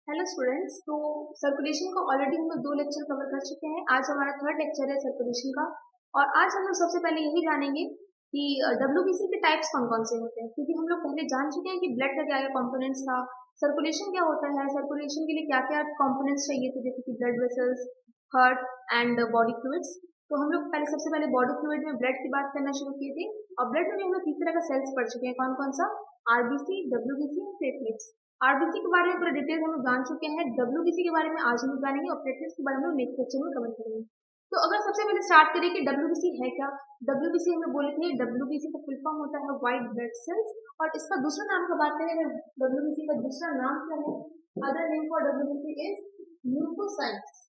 Hello students. तो circulation का already हम लोग 2 लेक्चर कवर कर चुके हैं। आज हमारा थर्ड लेक्चर है सर्कुलेशन का। और आज हम लोग सबसे पहले यही जानेंगे कि डब्ल्यूबीसी के टाइप्स कौन कौन से होते हैं, क्योंकि हम लोग पहले जान चुके हैं कि ब्लड का क्या क्या कॉम्पोनेंट्स था, सर्कुलेशन क्या होता है, सर्कुलेशन के लिए क्या क्या कॉम्पोनेंट्स चाहिए थे, जैसे कि blood vessels, heart and body fluids. तो हम लोग पहले सबसे पहले बॉडी फ्लूइड में ब्लड की बात करना शुरू किए थे। और ब्लड में हम लोग 3 तरह का सेल्स पढ़ चुके हैं, कौन कौन सा, आरबीसी, डब्ल्यूबीसी और प्लेटलेट्स। आरबीसी के बारे में पूरा डिटेल हम लोग जान चुके हैं। डब्ल्यूबीसी के बारे में आज हम लोग जानेंगे और प्लेटलेट्स के बारे में नेक्स्ट लेक्चर में कवर करेंगे। तो अगर सबसे पहले स्टार्ट करें कि डब्ल्यूबीसी है क्या। डब्ल्यूबीसी हम लोग बोले थे, डब्ल्यूबीसी का फुल फॉर्म होता है व्हाइट ब्लड सेल्स। और इसका दूसरा नाम का बात करें, डब्ल्यूबीसी का दूसरा नाम क्या है, other name for WBC is leucocytes.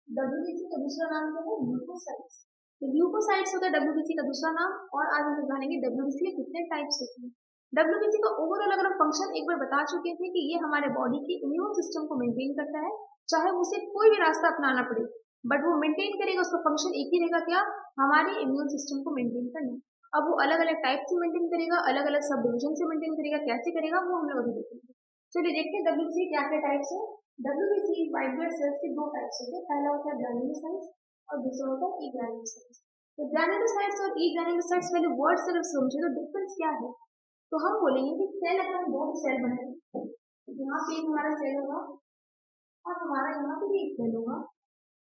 WBC का दूसरा नाम क्या है, ल्यूकोसाइट्स। तो ल्यूकोसाइट्स होता है डब्ल्यूबीसी का दूसरा नाम। और आज हम लोग जानेंगे डब्ल्यूबीसी के कितने टाइप्स होते हैं। डब्ल्यूबीसी का ओवरऑल अगर हम फंक्शन एक बार बता चुके थे कि ये हमारे बॉडी की इम्यून सिस्टम को मेंटेन करता है, चाहे उसे कोई भी रास्ता अपनाना पड़े, बट वो मेंटेन करेगा। उसका फंक्शन एक ही रहेगा, क्या, हमारे इम्यून सिस्टम को मेंटेन करना। अब वो अलग अलग टाइप से मेंटेन करेगा, अलग अलग सब डिविजन से मेंटेन करेगा, कैसे करेगा वो हम लोग अभी देखेंगे। चलिए देखते हैं डब्ल्यूबीसी क्या क्या टाइप्स है। डब्ल्यूबीसी व्हाइट ब्लड सेल्स के 2 टाइप्स होते हैं। पहला होता है ग्रैन्युलोसाइट्स और दूसरा होता है ई ग्रैन्युलोसाइट्स। तो ग्रैन्युलोसाइट्स और ई ग्रैन्युलोसाइट्स पहले वर्ड से अगर समझे तो डिफरेंस क्या है। तो हम बोलेंगे कि सेल, अगर हम 2 सेल बनाए, यहाँ पे एक हमारा सेल होगा और हमारा यहाँ पे भी एक सेल होगा,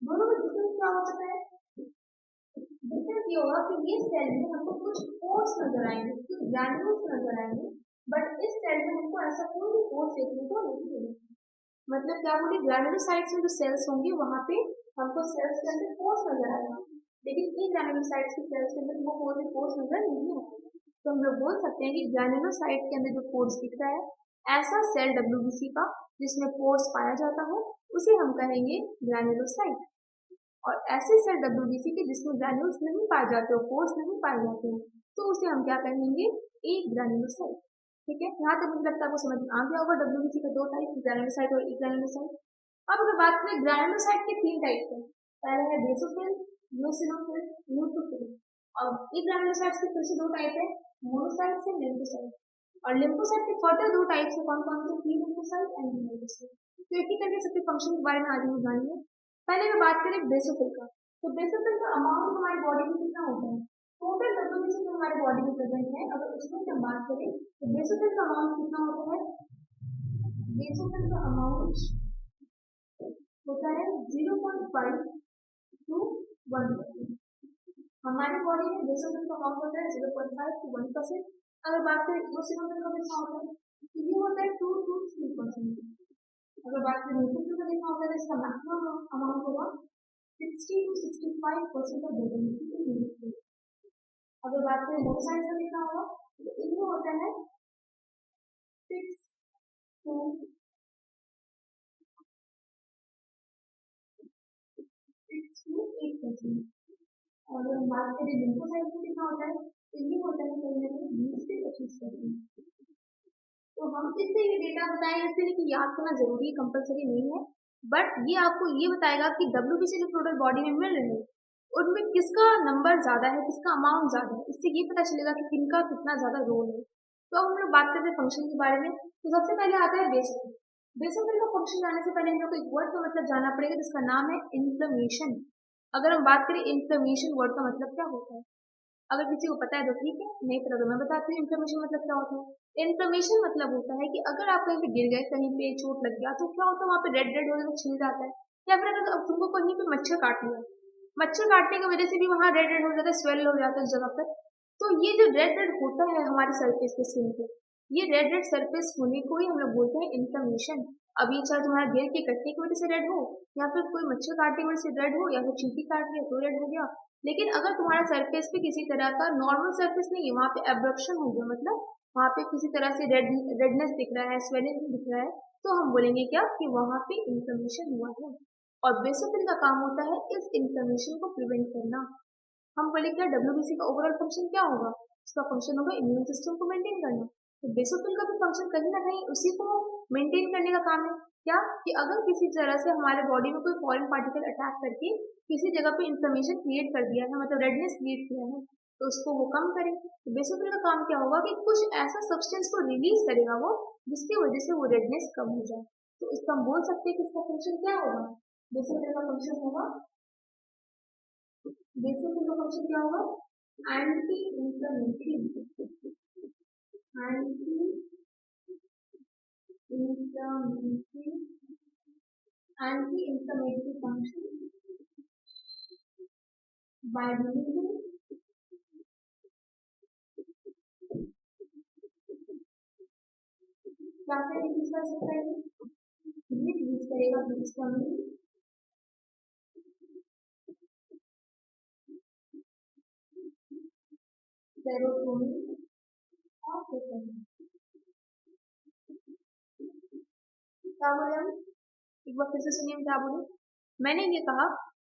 दोनों में डिफरेंस क्या हो सकता है। डिफरेंस ये होगा कि ये सेल में हमको कुछ पोर्स नजर आएंगे, कुछ ग्रैन्यूल्स नजर आएंगे, बट इस सेल में हमको ऐसा कोई भी पोर्स देखने को नहीं मिलेगा। मतलब क्या बोले, ग्रैन्युलोसाइट्स में जो सेल्स होंगे वहां पे हमको सेल्स के अंदर पोर्स नजर आएगा, लेकिन इन ग्रैन्युलोसाइट्स की सेल्स के अंदर वो कोई भी पोर्स नजर नहीं आएगा। तो हम लोग बोल सकते हैं कि ग्रैन्युलोसाइट के अंदर जो पोर्स दिख रहा है, ऐसा सेल डब्ल्यूबीसी का जिसमें पोर्स पाया जाता हो, उसे हम कहेंगे ग्रैन्युलोसाइट। और ऐसे सेल डब्ल्यूबीसी के जिसमें ग्रैन्यूल्स नहीं पाए जाते हो, पोर्स नहीं पाए जाते हैं, तो उसे हम क्या कहेंगे, एक ग्रैन्युलोसाइट। ठीक है, यहाँ तक मुझे लगता है आपको समझ में आ गया होगा डब्ल्यूबीसी का 2 टाइप, ग्रैन्युलोसाइट और ई ग्रैन्युलोसाइट। अब अगर बात करें ग्रैन्युलोसाइट के 3 टाइप्स हैं। पहला है बेसोफिल, यूसिनोफिल, न्यूट्रोफिल। और ई ग्रैन्युलोसाइट्स के फिर से 2 टाइप है, मोनोसाइट्स और लिम्फोसाइट। और लिम्फोसाइट के फर्दर 2 टाइप्स है, कौन कौन से, T lymphocyte and B lymphocyte. तो एक ही करके सबके फंक्शन के बारे में आज हम जानेंगे। पहले मैं बात करें बेसोफिल का। तो बेसोफिल का अमाउंट हमारी बॉडी में कितना होता है, टोटल डब्ल्यूबीसी जो हमारे बॉडी में प्रेजेंट है, अगर उसमें हम बात करें तो बेसोफिल का अमाउंट कितना होता है। बेसोफिल का अमाउंट होता है 0.5 टू 1%। हमारी बॉडी में बेसोफिल का अमाउंट होता है 0.5 टू 1%। अगर बात करें इओसिनोफिल का कितना होता है, तो ये होता है 2 टू 3%। अगर बात करें न्यूट्रोफिल का कितना होता है, इसका मैक्सिमम अमाउंट होगा 60 to 65% ऑफ डेवलपमेंट। अगर बात करें मोनोसाइट्स का कितना होगा, तो इनमें होता है 6 to 8%। और अगर हम बात करें लिम्फोसाइट्स का कितना होता है, तो ये होता है कहीं ना कहीं 20 से 25%। तो हम इससे ये डेटा बताएं, इससे कि याद करना जरूरी है, कंपलसरी नहीं है, बट ये आपको ये बताएगा कि डब्ल्यूबीसी जो टोटल बॉडी में मिल रहे हैं उनमें किसका नंबर ज्यादा है, किसका अमाउंट ज्यादा है, इससे ये पता चलेगा कि किनका कितना ज्यादा रोल है। तो अब हम लोग बात करते हैं फंक्शन के बारे में। तो सबसे पहले आता है बेसोफिल। बेसोफिल का फंक्शन जाने से पहले हम लोग को एक वर्ड का मतलब जानना पड़ेगा जिसका नाम है इन्फ्लेमेशन। अगर हम बात करें इन्फ्लेमेशन वर्ड का मतलब क्या होता है, अगर किसी को पता है तो ठीक है, नहीं पता तो मैं बताती हूँ इन्फ्लेमेशन मतलब क्या होता है। इन्फ्लेमेशन मतलब होता है कि अगर आप कहीं पे गिर गए, कहीं पे चोट लग गया, तो क्या होता है वहाँ पे रेड रेड होने छिल जाता है। या फिर अगर तुमको कहीं पे मच्छर काट लिया, मच्छर काटने की वजह से भी वहाँ रेड रेड हो जाता है, स्वेल हो जाता है उस जगह पर। तो ये जो रेड रेड होता है हमारे सरफेस पे, स्किन पे, ये रेड रेड सरफेस होने को ही हम लोग बोलते हैं इन्फ्लेमेशन। अब ये चाहे तुम्हारा गिर के कटने की वजह से रेड हो, या फिर कोई मच्छर काटने की वजह से रेड हो, या फिर चींटी काट लिया तो रेड हो गया। लेकिन अगर तुम्हारा सरफेस पे किसी तरह का नॉर्मल सरफेस नहीं है, वहां पे एब्रप्शन हो गया, मतलब वहां पे किसी तरह से रेडनेस दिख रहा है, स्वेलिंग दिख रहा है, तो हम बोलेंगे क्या, कि वहां पे इन्फ्लेमेशन हुआ है। और बेसोफिल का काम होता है इस इन्फ्लेमेशन को प्रिवेंट करना। हम बोले क्या, डब्ल्यूबीसी का ओवरऑल फंक्शन क्या होगा, उसका फंक्शन होगा इम्यून सिस्टम को मेंटेन करना। तो बेसोफिल का भी फंक्शन कहीं ना कहीं उसी को मेंटेन करने का काम है। क्या, कि अगर किसी तरह से हमारे बॉडी में कोई फॉरेन पार्टिकल अटैक करके किसी जगह पे इन्फ्लेमेशन क्रिएट कर दिया है, मतलब रेडनेस क्रिएट किया है, तो उसको वो कम करे। तो बेसोफिल का काम क्या होगा कि कुछ ऐसा सब्सटेंस को रिलीज करेगा वो, जिसकी वजह से वो रेडनेस कम हो जाए। तो इसका हम बोल सकते हैं कि इसका फंक्शन क्या होगा, बेसोफिल का फंक्शन होगा, बेसोफिल का फंक्शन क्या होगा, anti inflammatory, anti inflammatory, anti inflammatory function by releasing क्या क्या रिलीज कर सकता है, ये रिलीज करेगा हिस्टामिन, सेरोटोनिन और डोपामिन। क्या बोले हम, एक बार फिर से सुनिए क्या बोले। मैंने ये कहा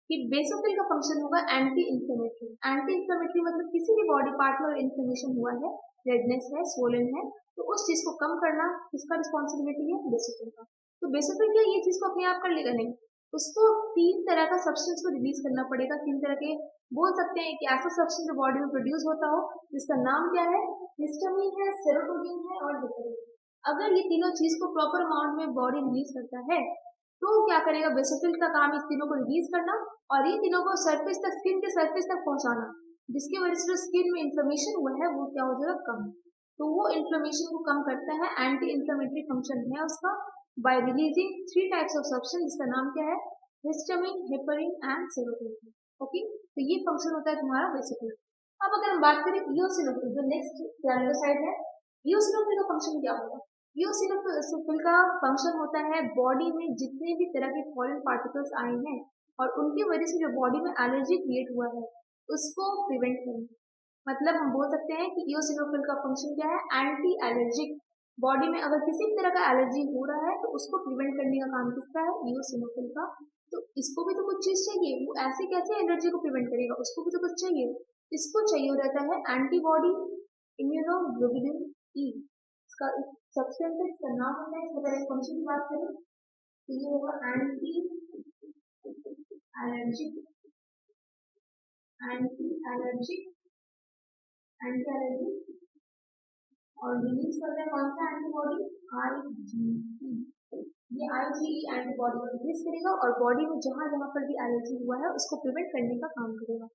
कि बेसोफिल का फंक्शन होगा एंटी इंफ्लेमेटरी। एंटी इंफ्लेमेटरी मतलब किसी भी बॉडी पार्ट में इन्फ्लेमेशन हुआ है, रेडनेस है, स्वोलन है, तो उस चीज को कम करना किसका रिस्पॉन्सिबिलिटी है, बेसोफिल का। तो बेसोफिल क्या ये चीज को अपने आप कर लेगा, नहीं, उसको 3 तरह का सब्सटेंस को रिलीज करना पड़ेगा। 3 तरह के बोल सकते हैं कि ऐसा सब्सटेंस जो बॉडी में प्रोड्यूस होता हो, जिसका नाम क्या है, हिस्टामिन है, सेरोटोनिन है और डोपामिन। अगर ये तीनों चीज को प्रॉपर अमाउंट में बॉडी रिलीज करता है, तो क्या करेगा, बेसोफिल का काम इस तीनों को रिलीज करना और ये तीनों को सरफेस तक, स्किन के सरफेस तक पहुंचाना, जिसकी वजह से जो स्किन में इन्फ्लेमेशन हुआ है वो क्या हो जाएगा, कम। तो वो इन्फ्लेमेशन को कम करता है, एंटी इन्फ्लेमेटरी फंक्शन है उसका, bye releasing 3 types of substance, जिसका नाम क्या है, histamine, heparin and serotonin. Okay, तो ये फंक्शन होता है तुम्हारा बेसोफिल। अब अगर हम बात करें इओसिनोफिल, जो नेक्स्ट ग्रैनुलोसाइट है, इओसिनोफिल का फंक्शन क्या होगा। इओसिनोफिल का फंक्शन होता है बॉडी में जितने भी तरह के फॉरेन पार्टिकल्स आए हैं और उनकी वजह से जो बॉडी में एलर्जी क्रिएट हुआ है उसको प्रिवेंट करना। मतलब हम बोल सकते हैं कि इओसिनोफिल का फंक्शन क्या है, एंटी एलर्जिक। बॉडी में अगर किसी भी तरह का एलर्जी हो रहा है तो उसको प्रिवेंट करने का काम किसका है, इओसिनोफिल का। तो इसको भी तो कुछ चीज चाहिए, वो ऐसे कैसे एलर्जी को प्रिवेंट करेगा, उसको भी तो कुछ चाहिए। इसको चाहिए रहता है एंटीबॉडी, इम्यूनोग्लोबुलिन ई, इसका सब्सटेंस है, इसका नाम होता है। अगर एक फंक्शन की बात करें तो ये होगा anti allergic, anti allergic, anti allergic, और रिलीज करता है कौन सा एंटीबॉडी, आईजीई। ये आईजीई एंटीबॉडी को रिलीज करेगा और बॉडी में जहां जहां पर भी एलर्जी हुआ है उसको प्रिवेंट करने का काम करेगा।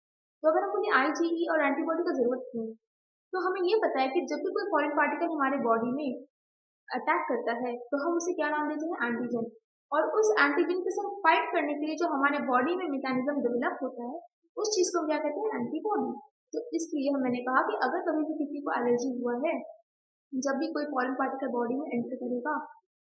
तो अगर हमको आईजीई और एंटीबॉडी की जरूरत क्यों है, तो हमें ये पता है कि जब भी कोई फॉरेन पार्टिकल हमारे बॉडी में अटैक करता है तो हम उसे क्या नाम देते हैं, एंटीजन। और उस एंटीजन के साथ फाइट करने के लिए जो हमारे बॉडी में मैकेनिज्म डेवलप होता है, उस चीज को हम क्या कहते हैं, एंटीबॉडी। तो इसलिए मैंने कहा कि अगर कभी भी किसी को एलर्जी हुआ है, जब भी कोई फॉरेन पार्टिकल बॉडी में एंटर करेगा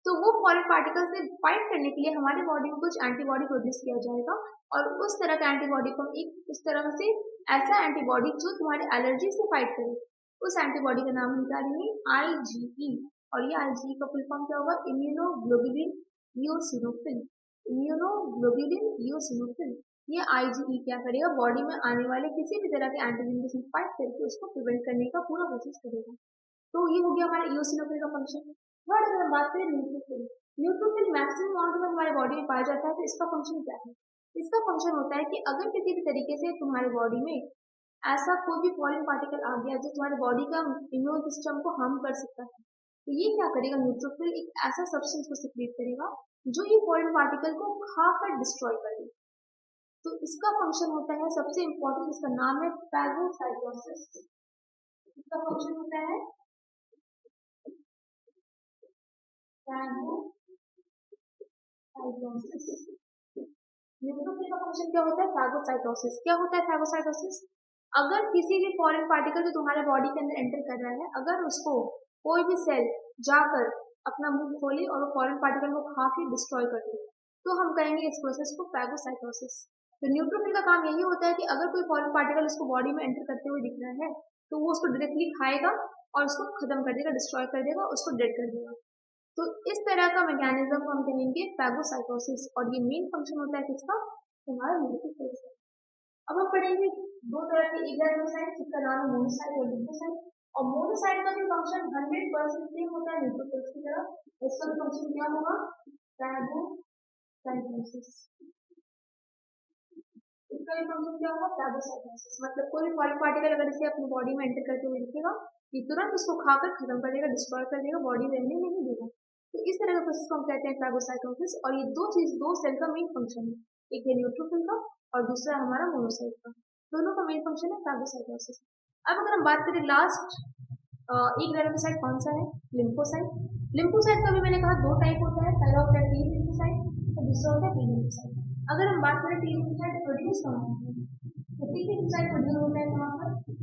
तो वो फॉरेन पार्टिकल से फाइट करने के लिए हमारे बॉडी में कुछ एंटीबॉडी प्रोड्यूस किया जाएगा और उस तरह का एंटीबॉडी को हम एक उस तरह से ऐसा एंटीबॉडी जो तुम्हारे एलर्जी से फाइट करे, उस एंटीबॉडी का नाम हम क्या लेंगे, आईजीई। और ये आईजीई का फुल फॉर्म क्या होगा, इम्यूनोग्लोबुलिन इओसिनोफिल, इम्यूनोग्लोबुलिन इओसिनोफिल। ये आईजीई क्या करेगा, बॉडी में आने वाले किसी भी तरह के एंटीजन के साथ फाइट करके उसको प्रिवेंट करने का पूरा कोशिश करेगा। तो ये हो गया हमारा इओसिनोफिल का फंक्शन। थर्ड अगर हम बात करें न्यूट्रोफिल, न्यूट्रोफिल मैक्सिमम अमाउंट में हमारे बॉडी में पाया जाता है। तो इसका फंक्शन क्या है, इसका फंक्शन होता है कि अगर किसी भी तरीके से तुम्हारे बॉडी में ऐसा कोई भी फॉरेन पार्टिकल आ गया जो तुम्हारे बॉडी का इम्यून सिस्टम को हार्म कर सकता है, तो ये क्या करेगा, न्यूट्रोफिल एक ऐसा सब्सटेंस को सिक्रीट करेगा जो ये फॉरेन पार्टिकल को खाकर डिस्ट्रॉय करेगा। तो इसका फंक्शन होता है सबसे इंपॉर्टेंट, इसका नाम है फैगोसाइटोसिस। इसका फंक्शन होता है फैगोसाइटोसिस। न्यूट्रोफिल का फंक्शन क्या होता है, फैगोसाइटोसिस। क्या होता है फैगोसाइटोसिस, अगर किसी भी फॉरेन पार्टिकल जो तुम्हारे बॉडी के अंदर एंटर कर रहा है, अगर उसको कोई भी सेल जाकर अपना मुंह खोले और वो फॉरेन पार्टिकल को खा के डिस्ट्रॉय कर दे, तो हम कहेंगे इस प्रोसेस को फैगोसाइटोसिस। तो न्यूट्रोफिल का काम यही होता है कि अगर कोई फॉरेन पार्टिकल उसको बॉडी में एंटर करते हुए दिख रहा है तो वो उसको डायरेक्टली खाएगा और उसको खत्म कर देगा, डिस्ट्रॉय कर देगा, उसको डेड कर देगा। तो इस तरह का मैकेनिज्म को हम कहेंगे फैगोसाइटोसिस। और ये मेन फंक्शन होता है किसका, तुम्हारा न्यूट्रोफिल का। अब हम पढ़ेंगे 2 तरह के ग्रैनुलोसाइट, जिसका नाम है मोनोसाइट और ल्यूकोसाइट। और मोनोसाइट का भी फंक्शन 100% सेम होता है न्यूट्रोफिल की तरह। इसका फंक्शन क्या होगा, फैगोसाइटोसिस। इसका भी फंक्शन क्या होगा, फैगोसाइटोसिस। मतलब कोई भी फॉरेन पार्टिकल अगर इसे अपनी बॉडी में एंटर करते हुए दिखेगा, ये तुरंत उसको खाकर खत्म कर देगा, डिस्ट्रॉय कर देगा, बॉडी रहने नहीं देगा। तो इस तरह के प्रोसेस को हम कहते हैं फैगोसाइटोसिस। और ये दो सेल का मेन फंक्शन है, एक है न्यूट्रोफिल का और दूसरा हमारा मोनोसाइट का। दोनों का मेन फंक्शन है फैगोसाइटोसिस। अब अगर हम बात करें लास्ट एक ग्रेनुलोसाइट कौन सा है, लिम्फोसाइट। लिम्फोसाइट का भी मैंने कहा दो टाइप होता है, पहला होता है टी लिम्फोसाइट और दूसरा होता है टी लिम्फोसाइट। अगर हम बात करें टी लिम्फोसाइट प्रोड्यूस कहाँ होता है, तो टी लिम्फोसाइट प्रोड्यूस होता है कहाँ पर,